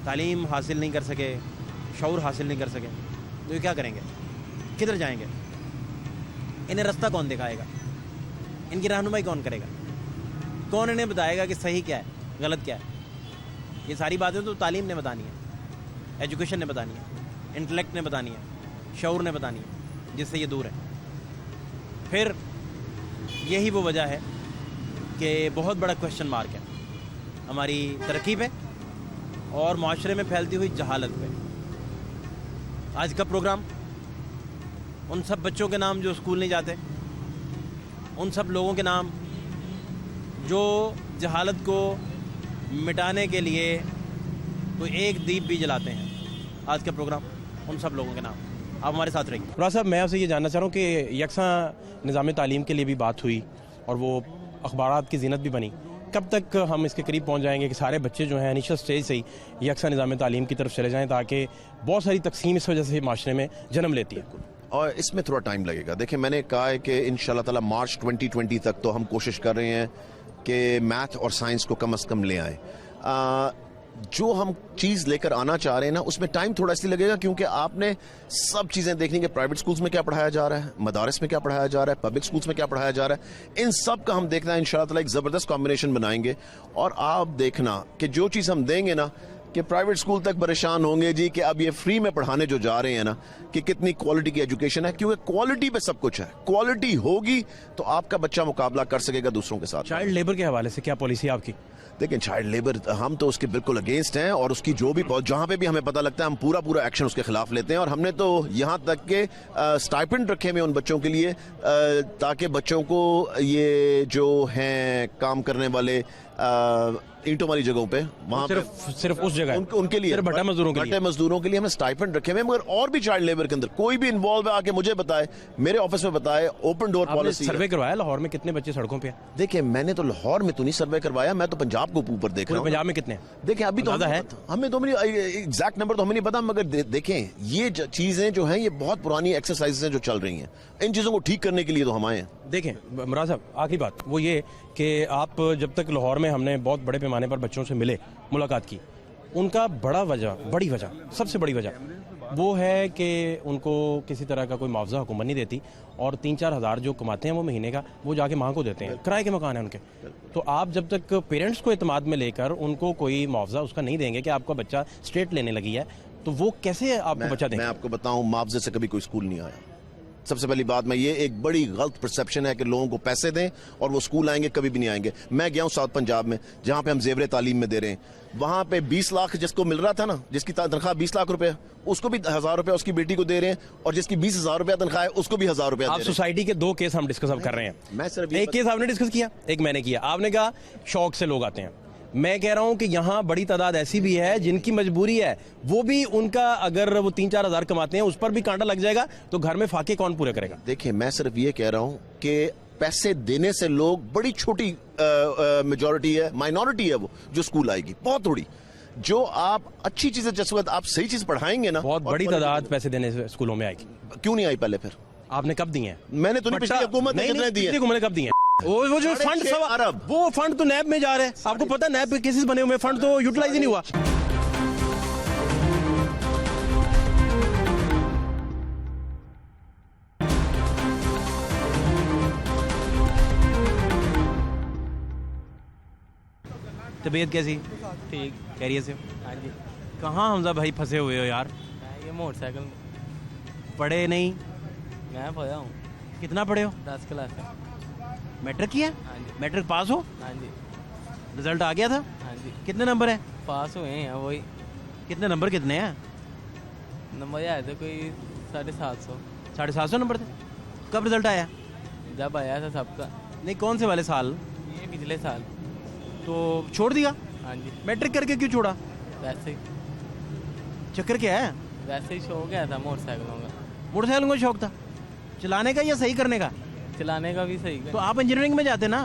तालीम हासिल नहीं कर सके, शऊर हासिल नहीं कर सके तो ये क्या करेंगे? किधर जाएंगे? इन्हें रास्ता कौन दिखाएगा? इनकी रहनुमाई कौन करेगा? कौन इन्हें बताएगा कि सही क्या है, गलत क्या है? ये सारी बातें तो तालीम ने बतानी है, एजुकेशन ने बतानी है, इंटेलेक्ट ने बतानी है, शऊर ने बतानी है, जिससे ये दूर है। फिर यही वो वजह है कि बहुत बड़ा क्वेश्चन मार्क है हमारी तरक्की पे और माशरे में फैलती हुई जहालत पे। आज का प्रोग्राम उन सब बच्चों के नाम जो स्कूल नहीं जाते, उन सब लोगों के नाम जो जहालत को मिटाने के लिए तो एक दीप भी जलाते हैं। आज का प्रोग्राम उन सब लोगों के नाम। आप हमारे साथ रहिए। राज साहब, मैं आपसे ये जानना चाह रहा हूँ कि यकसा निज़ाम तालीम के लिए भी बात हुई और वो अखबारात की ज़ीनत भी बनी। कब तक हम इसके करीब पहुंच जाएंगे कि सारे बच्चे जो हैं इनिशियल स्टेज से ही यकसा निज़ाम तालीम की तरफ चले जाएं, ताकि बहुत सारी तकसीम इस वजह से माशरे में जन्म लेती है? और इसमें थोड़ा टाइम लगेगा। देखिए, मैंने कहा है कि इंशाल्लाह ताला मार्च 2020 तक तो हम कोशिश कर रहे हैं कि मैथ और साइंस को कम से कम ले आएँ। जो हम चीज़ लेकर आना चाह रहे हैं ना, उसमें टाइम थोड़ा इसलिए लगेगा क्योंकि आपने सब चीज़ें देखनी कि प्राइवेट स्कूल्स में क्या पढ़ाया जा रहा है, मदारस में क्या पढ़ाया जा रहा है, पब्लिक स्कूल्स में क्या पढ़ाया जा रहा है। इन सब का हम देखना है। इंशाल्लाह ताला एक ज़बरदस्त कॉम्बिनेशन बनाएंगे और आप देखना कि जो चीज़ हम देंगे ना, कि प्राइवेट स्कूल तक परेशान होंगे जी कि अब ये फ्री में पढ़ाने जो जा रहे हैं ना, कि कितनी क्वालिटी की एजुकेशन है, क्योंकि क्वालिटी पे सब कुछ है। क्वालिटी होगी तो आपका बच्चा मुकाबला कर सकेगा दूसरों के साथ। चाइल्ड लेबर के हवाले से क्या पॉलिसी है आपकी? देखिए, चाइल्ड लेबर हम तो उसके बिल्कुल अगेंस्ट हैं और उसकी जो भी जहां पे भी हमें पता लगता है हम पूरा एक्शन उसके खिलाफ लेते हैं। और हमने तो यहां तक के स्टाइपेंड रखे हुए उन बच्चों के लिए, ताकि बच्चों को ये जो हैं काम करने वाले ईंटों वाली जगहों पे, वहां सिर्फ उस जगह उनके लिए, भट्टा मजदूरों के लिए हमने स्टाइपेंड रखे हुए हैं। मगर और भी चाइल्ड लेबर के अंदर कोई भी इन्वॉल्व है आके मुझे बताए, मेरे ऑफिस में बताए। Open door policy. सर्वे करवाया लाहौर में कितने बच्चे सड़कों पे? देखिए, मैंने तो लाहौर में तो नहीं सर्वे करवाया, मैं तो पंजाब को ऊपर देख रहा हूँ। पंजाब में कितने? देखिए, अभी तो हमें तो एग्जैक्ट नंबर तो हमें नहीं पता, मगर देखें ये चीजें जो हैं ये बहुत पुरानी एक्सरसाइज हैं जो चल रही हैं। इन चीजों को ठीक करने के लिए तो हम आए हैं। देखें मुराद साहब, आखिरी बात वो ये कि आप जब तक लाहौर में हमने बहुत बड़े पैमाने पर बच्चों से मिले, मुलाकात की, उनका बड़ी वजह सबसे बड़ी वजह वो है कि उनको किसी तरह का कोई मुआवजा हुकूमत नहीं देती और 3-4 हज़ार जो कमाते हैं वो महीने का, वो जाके माँ को देते हैं। किराए के मकान हैं उनके। तो आप जब तक पेरेंट्स को एतमाद में लेकर उनको कोई मुआवजा उसका नहीं देंगे कि आपका बच्चा स्टेट लेने लगी है, तो वो कैसे आपको बच्चा देंगे? मैं आपको बताऊं, मुआवजे से कभी कोई स्कूल नहीं आया। सबसे पहली बात, मैं ये एक बड़ी गलत परसेप्शन है कि लोगों को पैसे दें और वो स्कूल आएंगे, कभी भी नहीं आएंगे। मैं गया हूँ साउथ पंजाब में, जहाँ पे हम जेवरे तालीम में दे रहे हैं, वहाँ पे 20 लाख जिसको मिल रहा था ना, जिसकी तनख्वाह 20 लाख रुपए, उसको भी 1000 रुपया उसकी बेटी को दे रहे हैं, और जिसकी 20,000 रुपया तनख्वाह है उसको भी 1000 रुपया। आप सोसाइटी के 2 केस हम डिस्कस कर रहे हैं। मैं सिर्फ एक केस आपने डिस्कस किया, एक मैंने किया। आपने कहा शौक से लोग आते हैं। मैं कह रहा हूं कि यहाँ बड़ी तादाद ऐसी भी है जिनकी मजबूरी है, वो भी उनका अगर वो 3-4 हज़ार कमाते हैं उस पर भी कांटा लग जाएगा, तो घर में फाके कौन पूरे करेगा? देखिए, मैं सिर्फ ये कह रहा हूं कि पैसे देने से लोग, बड़ी छोटी मेजॉरिटी है, माइनॉरिटी है वो जो स्कूल आएगी, बहुत थोड़ी। जो आप अच्छी चीजें, जैसे आप सही चीज पढ़ाएंगे ना, बहुत बड़ी तादाद पैसे देने से स्कूलों में आएगी। क्यों नहीं आई पहले? फिर आपने कब दिए हैं? मैंने तो नहीं, पिछली हुकूमत ने कितने दिए? हुकूमत ने कब दिए हैं? वो जो फंड, वो फंड तो नैब में जा रहे हैं। आपको पता है नैब के केसेस बने हुए, फंड तो यूटिलाइज ही नहीं हुआ। तबीयत कैसी? ठीक। खैरियत से? हाँ जी। कहाँ हमजा भाई फंसे हुए हो यार? ये मोटरसाइकिल पढ़े नहीं? मैं पढ़ा हूँ। कितना पढ़े हो? 10 क्लास है। मैट्रिक किया? हाँ जी। मैट्रिक पास हो? हाँ जी। रिजल्ट आ गया था? हाँ जी। कितने नंबर है? पास हुए हैं वही। कितने नंबर कितने हैं? नंबर आए थे कोई 750। 750 नंबर थे। कब रिजल्ट आया? जब आया था सबका। नहीं, कौन से वाले साल? ये पिछले साल। तो छोड़ दिया? हाँ जी। मैट्रिक करके क्यों छोड़ा? वैसे ही। चक्कर क्या है? वैसे ही शौक गया था मोटरसाइकिलों का। मोटरसाइकिल का शौक था? चलाने का या सही करने का? चलाने का भी सही। तो आप इंजीनियरिंग में जाते ना,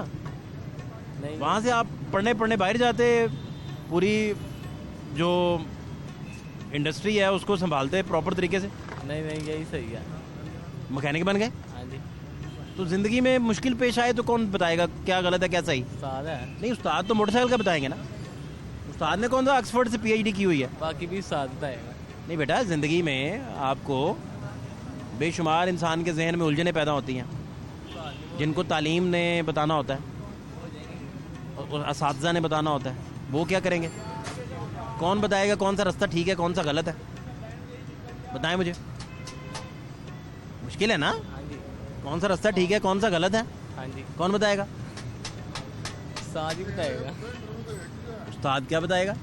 नहीं, वहाँ से आप पढ़ने बाहर जाते, पूरी जो इंडस्ट्री है उसको संभालते प्रॉपर तरीके से। नहीं यही सही है। मैकेनिक बन गए? हाँ जी। तो जिंदगी में मुश्किल पेश आए तो कौन बताएगा क्या गलत है क्या सही? उस्ताद है। नहीं, उस्ताद तो मोटरसाइकिल का बताएंगे ना। उस्ताद ने कौन सा ऑक्सफोर्ड से PhD की हुई है? बाकी भी उस्ताद बताएगा। नहीं बेटा, ज़िंदगी में आपको बेशुमार इंसान के जहन में उलझनें पैदा होती हैं, जिनको तालीम ने बताना होता है और असातिज़ा ने बताना होता है। वो क्या करेंगे? कौन बताएगा कौन सा रास्ता ठीक है कौन सा गलत है? बताएं मुझे। मुश्किल है ना? हाँ जी। कौन सा रास्ता ठीक है कौन सा गलत है? हाँ जी। कौन बताएगा? उस्ताद ही बताएगा। उस्ताद क्या बताएगा?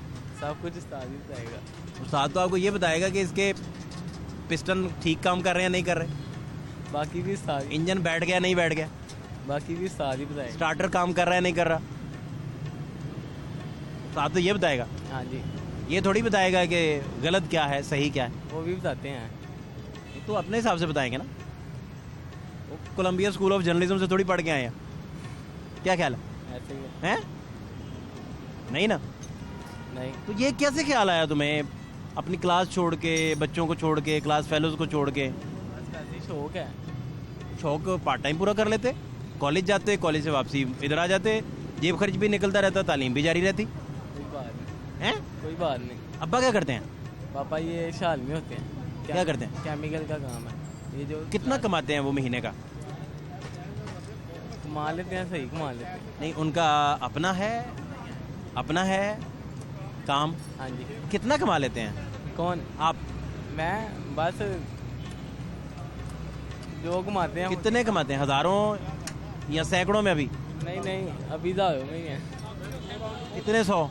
सब कुछ उस्ताद ही बताएगा। उस्ताद तो आपको ये बताएगा कि इसके पिस्टन ठीक काम कर रहे हैं नहीं कर रहे, बाकी भी उस्ताद। इंजन बैठ गया नहीं बैठ गया, बाकी भी उस्ताद ही बताएगा। स्टार्टर काम कर रहा है नहीं कर रहा, उस्ताद तो ये बताएगा। हाँ जी। ये थोड़ी बताएगा कि गलत क्या है सही क्या है। वो भी बताते हैं। तो अपने हिसाब से बताएंगे ना। वो कोलंबिया स्कूल ऑफ जर्नलिज्म से थोड़ी पढ़ के आए हैं। क्या ख्याल है? ऐसे ही है। हैं? नहीं ना? नहीं, तो ये कैसे ख्याल आया तुम्हें अपनी क्लास छोड़ के, बच्चों को छोड़ के, क्लास फेलोज को छोड़ के? बस ऐसे ही शौक है। शौक पार्ट टाइम पूरा कर लेते, कॉलेज जाते, कॉलेज से वापसी इधर आ जाते, जेब खर्च भी निकलता रहता, तालीम भी जारी रहती। कोई बात नहीं, हैं? कोई बात नहीं। अब्बा क्या करते हैं? पापा ये शाल में होते हैं। क्या करते हैं? केमिकल का काम है ये। जो कितना कमाते हैं वो महीने का? कमा लेते हैं, सही कमा लेते हैं। नहीं, उनका अपना है काम। हाँ जी। कितना कमा लेते हैं कौन? आप? मैं बस जो कमाते हैं। कितने कमाते हैं? हजारों या सैकड़ों में? अभी नहीं नहीं, अभी ज़्यादा में ही है। कितने 100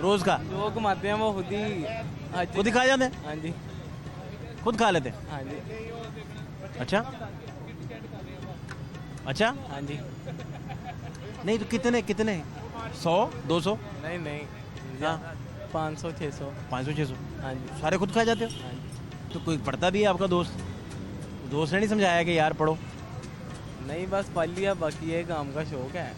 रोज का? जो कमाते हैं वो खुद ही खुद ही खा जाते हैं? हाँ जी, खुद खा लेते हैं? हाँ जी, अच्छा अच्छा। हाँ जी। नहीं तो कितने 100 200? नहीं नहीं, हाँ। 500 600। 500 600 हाँ जी, सारे खुद खा जाते हो? हाँ जी। तो कोई पढ़ता भी है आपका दोस्त ने नहीं समझाया कि यार पढ़ो? नहीं, बस पढ़ लिया, बाकी ये काम का शौक है।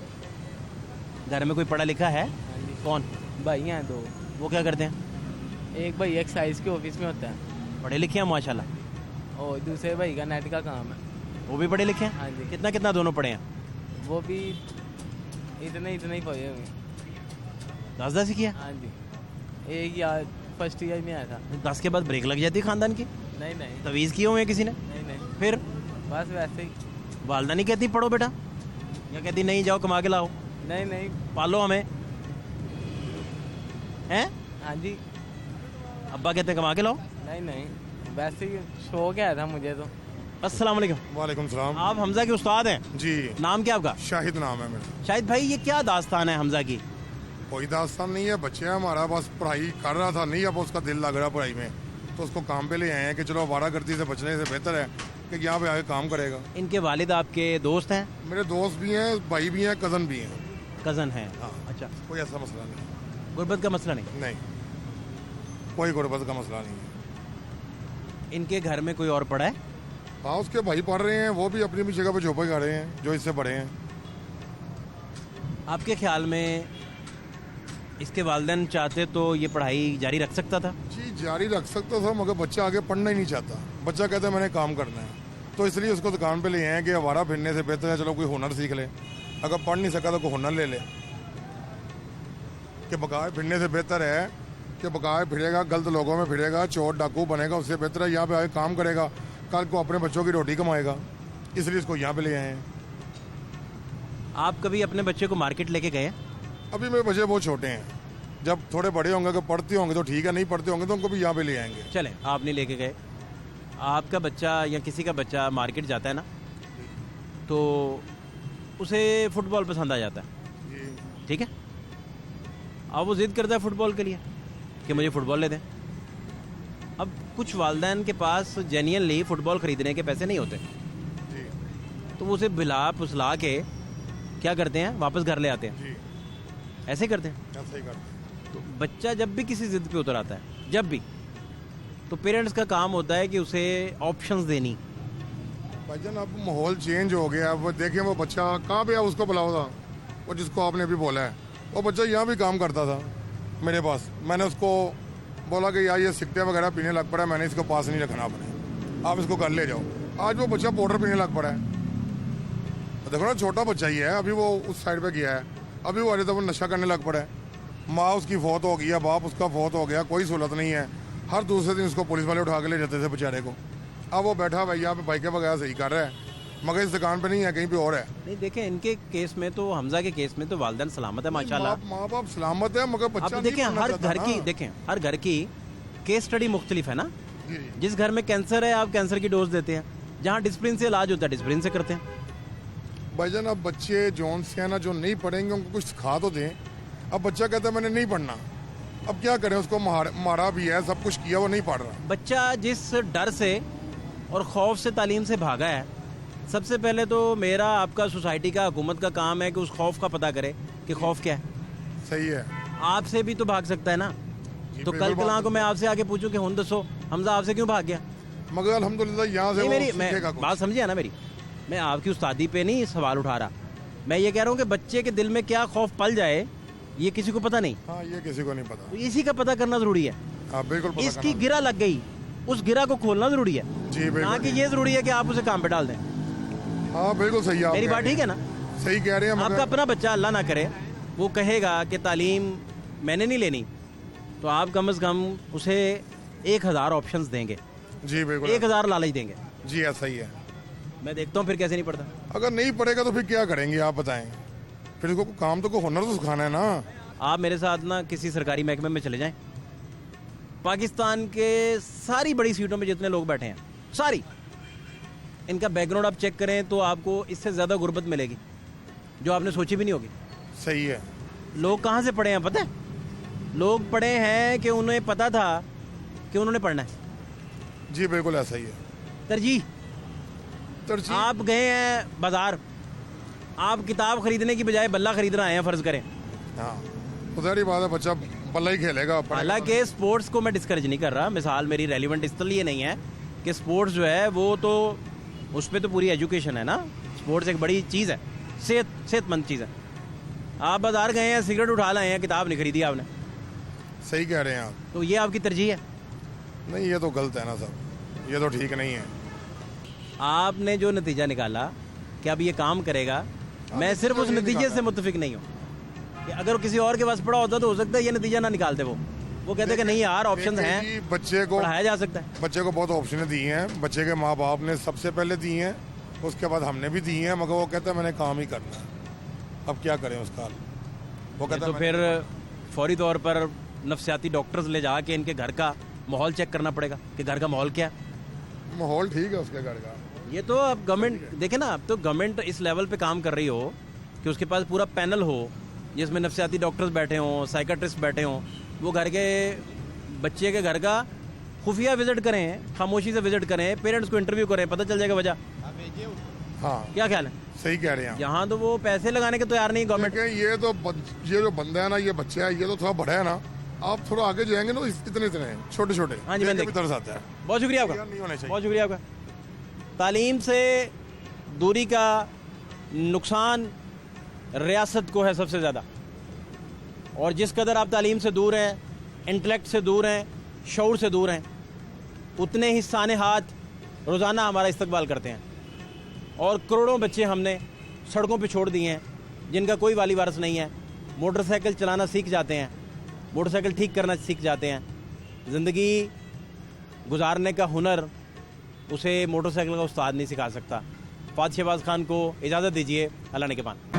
घर में कोई पढ़ा लिखा है? हाँ जी। कौन? भाई हैं 2। वो क्या करते हैं? एक भाई एक्साइज के ऑफिस में होता है पढ़े लिखे हैं माशाल्लाह। और दूसरे भाई का नेट का काम है। वो भी पढ़े लिखे हैं? हाँ जी। कितना दोनों पढ़े हैं? वो भी इतने ही पढ़े हुए। 10 ही किया? हाँ जी, एक यार फर्स्ट ईयर में आया था। 10 के बाद ब्रेक लग जाती है खानदान की? नहीं नहीं, तवीज़ किए हुए हैं किसी ने? नहीं नहीं, फिर बस वैसे ही। वालदा नहीं कहती पढ़ो बेटा, या कहती नहीं जाओ कमा के लाओ, नहीं नहीं। पालो हमें? हैं? हाँ जी। अब्बा कहते हैं कमा के लाओ? नहीं नहीं, वैसे ही शौक आया था मुझे तो। अस्सलाम वालेकुम। वालेकुम सलाम। आप हमजा के उस्ताद हैं? जी, नाम क्या आपका? शाहिद नाम है मेरा। शाहिद भाई, ये क्या दास्तान है हमजा की? कोई दास्तान नहीं है, बच्चे हमारा बस पढ़ाई कर रहा था, नहीं अब उसका दिल लग रहा पढ़ाई में, तो उसको काम पे ले आए हैं कि चलो आवारागर्दी से बचने से बेहतर है कि यहाँ पे आके काम करेगा। इनके वालिद आपके दोस्त हैं? मेरे दोस्त भी हैं, भाई भी हैं, कज़न भी हैं। कज़न हैं? हाँ। अच्छा, कोई ऐसा मसला नहीं। गुर्बत का मसला नहीं? नहीं, कोई गुर्बत का मसला नहीं है। इनके घर में कोई और पड़ा है? हाँ, उसके भाई पढ़ रहे हैं, वो भी अपनी अपनी जगह पे झोपड़े खा रहे हैं जो इससे बड़े हैं। आपके ख्याल में इसके वालिदैन चाहते तो ये पढ़ाई जारी रख सकता था? जी, जारी रख सकता था, मगर बच्चा आगे पढ़ना ही नहीं चाहता। बच्चा कहता है मैंने काम करना है, तो इसलिए उसको दुकान पे ले आए हैं कि आवारा फिरने से बेहतर है चलो कोई हुनर सीख ले। अगर पढ़ नहीं सका तो कोई हुनर ले ले, कि बकाए फिरने से बेहतर है कि बकाए फिरेगा, गलत लोगों में फिरेगा, चोर डाकू बनेगा, उससे बेहतर है यहाँ पे आके काम करेगा, कल को अपने बच्चों की रोटी कमाएगा। इसलिए इसको यहाँ पे ले आए हैं। आप कभी अपने बच्चे को मार्केट लेके गए? अभी मेरे बच्चे बहुत छोटे हैं, जब थोड़े बड़े होंगे, अगर पढ़ते होंगे तो ठीक है, नहीं पढ़ते होंगे तो उनको भी यहाँ पे ले आएंगे। चलें, आप नहीं लेके गए, आपका बच्चा या किसी का बच्चा मार्केट जाता है ना, तो उसे फुटबॉल पसंद आ जाता है, जी, ठीक है? अब वो ज़िद करता है फुटबॉल के लिए कि मुझे फुटबॉल ले दें। अब कुछ वालिदैन के पास जेन्युइनली फुटबॉल ख़रीदने के पैसे नहीं होते, जी, तो वो उसे भिला फुसला के क्या करते हैं, वापस घर ले आते हैं। जी, ऐसे करते हैं। ऐसा ही करते हैं। तो बच्चा जब भी किसी ज़िद पे उतर आता है, जब भी, तो पेरेंट्स का काम होता है कि उसे ऑप्शंस देनी। भाईजान अब माहौल चेंज हो गया। वो देखें, वो बच्चा कहाँ पे है, उसको बुलाओ था, वो जिसको आपने अभी बोला है, वो बच्चा यहाँ भी काम करता था मेरे पास। मैंने उसको बोला कि यार ये सिगरेट वगैरह पीने लग पड़ा है, मैंने इसको पास नहीं रखना अपने, आप इसको घर ले जाओ। आज वो बच्चा पाउडर पीने लग पड़ा है। देखो ना, छोटा बच्चा ही है, अभी वो उस साइड पे गया है, अभी वो अरे तो वो नशा करने लग पड़ा है। माँ उसकी फौत हो गई है, बाप उसका फौत हो गया, कोई सहूलत नहीं है। हर दूसरे दिन उसको पुलिस वाले उठा के ले जाते थे बेचारे को। अब वो बैठा भाई यहाँ पे बाइकें वगैरह सही कर रहा है, मगर इस दुकान पे नहीं है, कहीं पे और है। नहीं देखें, इनके केस में तो, हमजा के केस में तो वालिदैन सलामत है माशाल्लाह। माँ बाप सलामत है, मगर बच्चा आप नहीं देखें, पढ़ना हर चाहता घर की ना। देखें, हर घर की केस स्टडी मुख्तलिफ है ना। जी, जी। जिस घर में कैंसर है, आप कैंसर की डोज देते हैं, जहाँ डिस्प्लिन से इलाज होता है डिस्प्लिन से करते हैं। भाईजान अब बच्चे जौन से है ना, जो नहीं पढ़ेंगे उनको कुछ सिखा तो दें। अब बच्चा कहता है मैंने नहीं पढ़ना, अब क्या करें, उसको मारा भी है, सब कुछ किया, वो नहीं पढ़ रहा। बच्चा जिस डर से और खौफ से तालीम से भागा है, सबसे पहले तो मेरा, आपका, सोसाइटी का, हुकूमत का काम है कि उस खौफ का पता करे कि खौफ क्या है। सही है आपसे भी तो भाग सकता है ना। जी, तो बिल्कुल कल बात कला को मैं आपसे आके पूछूं कि हुन दसो हमजा आपसे क्यों भाग गया? मगर अल्हम्दुलिल्लाह यहाँ से नहीं, वो मेरी सीखेगा मैं कुछ। बात समझिए ना मेरी, मैं आपकी उस्तादी पे नहीं सवाल उठा रहा, मैं ये कह रहा हूँ कि बच्चे के दिल में क्या खौफ पल जाए ये किसी को पता नहीं, हाँ ये किसी को नहीं पता। तो इसी का पता करना ज़रूरी है। हाँ बिल्कुल पता इसकी करना। गिरा लग गई, उस गिरा को खोलना ज़रूरी है, जी ना बिल्कुल। कि ये ज़रूरी है कि आप उसे काम पे डाल दें। हाँ बिल्कुल सही है, आप मेरी कह बात रहे ठीक है हैं। ना? सही कह रहे हैं आपका मगर अपना बच्चा अल्लाह ना करे वो कहेगा कि तालीम मैंने नहीं लेनी, तो आप कम से कम उसे 1000 ऑप्शंस देंगे, जी बिल्कुल 1000 लालच देंगे। जी ऐसा ही है। मैं देखता हूँ फिर कैसे नहीं पढ़ता। अगर नहीं पढ़ेगा तो फिर क्या करेंगे आप बताएं? फिर इसको काम तो को हुनर तो सिखाना है ना। आप मेरे साथ ना किसी सरकारी महकमे में चले जाएं, पाकिस्तान के सारी बड़ी सीटों में जितने लोग बैठे हैं सारी, इनका बैकग्राउंड आप चेक करें तो आपको इससे ज़्यादा गुर्बत मिलेगी जो आपने सोची भी नहीं होगी। सही है। लोग कहाँ से पढ़े हैं पता है? लोग पढ़े हैं कि उन्हें पता था कि उन्होंने पढ़ना है। जी बिल्कुल ऐसा ही है। तरजीह, तरजीह आप गए हैं बाजार, आप किताब खरीदने की बजाय बल्ला खरीद रहे हैं, फर्ज करें। हाँ उधर ही बात है, बच्चा बल्ला ही खेलेगा। हालांकि स्पोर्ट्स को मैं डिस्करेज नहीं कर रहा, मिसाल मेरी रेलिवेंट इसलिए नहीं है कि स्पोर्ट्स जो है वो तो उस पर तो पूरी एजुकेशन है ना, स्पोर्ट्स एक बड़ी चीज़ है, सेहतमंद चीज़ है। आप बाजार गए हैं, सिगरेट उठा लाए हैं, किताब नहीं खरीदी आपने, सही कह रहे हैं आप। तो ये आपकी तरजीह है। नहीं ये तो गलत है ना सर, ये तो ठीक नहीं है। आपने जो नतीजा निकाला कि अब ये काम करेगा, मैं सिर्फ उस नतीजा नतीजे निकाला। से मुत्तफिक नहीं हूँ कि अगर किसी और के पास पड़ा होता तो हो सकता है ये नतीजा ना निकालते वो कहते कि नहीं यार ऑप्शन देखिए हैं, जी, बच्चे को पढ़ाया जा सकता है। बच्चे को बहुत ऑप्शन दी हैं, बच्चे के माँ बाप ने सबसे पहले दी हैं, उसके बाद हमने भी दी हैं, मगर वो कहता है मैंने काम ही करना है। अब क्या करें उसका? वो कहता तो है फिर फौरी तौर पर नफ्सियाती डॉक्टर्स ले जाके इनके घर का माहौल चेक करना पड़ेगा कि घर का माहौल क्या है। माहौल ठीक है उसके घर का। ये तो अब गवर्नमेंट देखे ना, अब तो गवर्नमेंट इस लेवल पे काम कर रही हो कि उसके पास पूरा पैनल हो जिसमें नफ्सियाती डॉक्टर्स बैठे हों, साइकाट्रिस्ट बैठे हों, वो घर के बच्चे के घर का खुफिया विजिट करें, खामोशी से विजिट करें, पेरेंट्स को इंटरव्यू करें, पता चल जाएगा वजह। हाँ क्या ख्याल है? सही कह रहे हैं आप। यहाँ तो वो पैसे लगाने के तैयार नहीं गवर्नमेंट। देखिए ये जो बंदा है ना, ये बच्चा है, ये तो थोड़ा बड़ा है ना, आप थोड़ा आगे जाएंगे ना, इतने छोटे छोटे हाँ जी, मैंने भी तरस आता है। बहुत शुक्रिया आपका, नहीं होने चाहिए। बहुत शुक्रिया आपका। तालीम से दूरी का नुकसान रियासत को है सबसे ज़्यादा, और जिस कदर आप तालीम से दूर हैं, इंटेलेक्ट से दूर हैं, शऊर से दूर हैं, उतने ही साने हाथ रोज़ाना हमारा इस्तकबाल करते हैं, और करोड़ों बच्चे हमने सड़कों पे छोड़ दिए हैं जिनका कोई वाली वारस नहीं है। मोटरसाइकिल चलाना सीख जाते हैं, मोटरसाइकिल ठीक करना सीख जाते हैं, ज़िंदगी गुजारने का हुनर उसे मोटरसाइकिल का उस्ताद नहीं सिखा सकता। फातिह शहबाज खान को इजाज़त दीजिए, अल्लाह ने के पान।